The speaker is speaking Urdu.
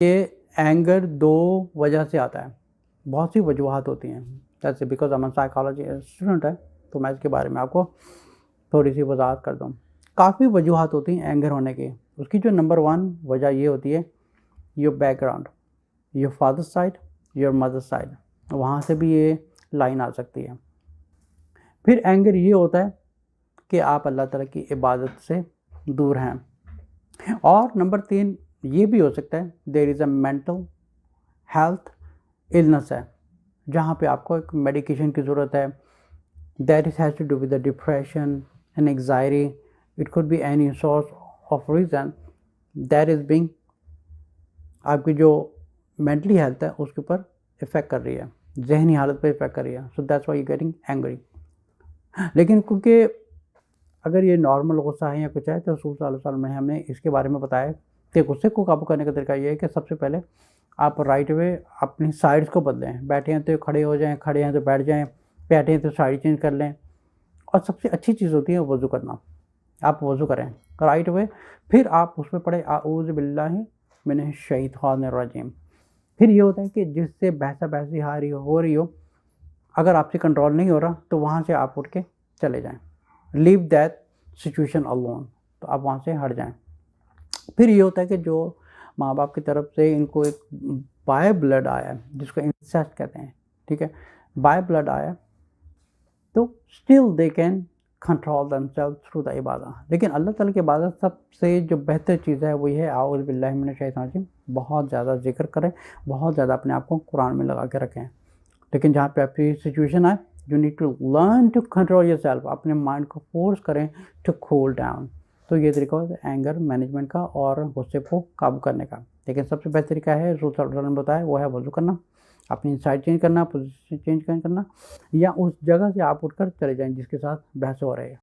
یہ اینگر دو وجہ سے آتا ہے، بہت سی وجوہات ہوتی ہیں، جیسے بیکاز ہم سائیکالوجی اسٹوڈنٹ ہے تو میں اس کے بارے میں آپ کو تھوڑی سی وضاحت کر دوں. کافی وجوہات ہوتی ہیں اینگر ہونے کی. اس کی جو نمبر 1 وجہ یہ ہوتی ہے your back ground, your father side, your mother side, وہاں سے بھی یہ لائن آ سکتی ہے. پھر اینگر یہ ہوتا ہے کہ آپ اللہ تعالیٰ کی عبادت سے دور ہیں. اور نمبر 3 یہ بھی ہو سکتا ہے دیر از اے مینٹل ہیلتھ النس ہے، جہاں پہ آپ کو ایک میڈیکیشن کی ضرورت ہے. That is has to do with the depression and anxiety. It could be any source of reason that is being آپ کی جو مینٹلی ہیلتھ ہے اس کے اوپر افیکٹ کر رہی ہے، ذہنی حالت پہ افیکٹ کر رہی ہے. So that's why you getting angry. لیکن کیونکہ اگر یہ نارمل غصہ ہے یا کچھ ہے تو رسول صلی اللہ علیہ وسلم نے ہمیں اس کے بارے میں بتایا کہ غصے کو قابو کرنے کا طریقہ یہ ہے کہ سب سے پہلے آپ رائٹ وے اپنی سائڈس کو بدلیں. بیٹھے ہیں تو کھڑے ہو جائیں، کھڑے ہیں تو بیٹھ جائیں، بیٹھے ہیں تو سائڈ چینج کر لیں. اور سب سے اچھی چیز ہوتی ہے وضو کرنا. آپ وضو کریں رائٹ وے، پھر آپ اس میں پڑھیں اعوذ باللہ من الشیطان الرجیم. پھر یہ ہوتا ہے کہ جس سے بحثہ بحثی ہو رہی ہو، اگر آپ سے کنٹرول نہیں ہو رہا تو وہاں سے آپ اٹھ کے چلے جائیں. لیو دیٹ سچویشن alone، تو آپ وہاں سے ہٹ جائیں. پھر یہ ہوتا ہے کہ جو ماں باپ کی طرف سے ان کو ایک بائی بلڈ آیا ہے جس کو انسیسٹ کہتے ہیں، ٹھیک ہے، بائی بلڈ آیا تو still they can control them self through the Ubadah. لیکن اللہ تعالیٰ کی عبادت سب سے جو بہتر چیز ہے وہ یہ ہے اعوذ باللہ من الشیطان الرجیم. بہت زیادہ ذکر کریں، بہت زیادہ اپنے آپ کو قرآن میں لگا کے رکھیں. لیکن جہاں پہ آپ کی سچویشن آئے you need to learn to control yourself. اپنے مائنڈ کو فورس کریں ٹو کول ڈاؤن. تو یہ طریقہ ہے اینگر مینجمنٹ کا اور غصے کو قابو کرنے کا. لیکن سب سے بہتر طریقہ ہے رسول صلی اللہ علیہ وسلم نے بتایا وہ ہے وضو کرنا، اپنی سائڈ چینج کرنا، پوزیشن چینج کرنا، یا اس جگہ سے آپ اٹھ کر چلے جائیں جس کے ساتھ بحث ہو رہی ہے.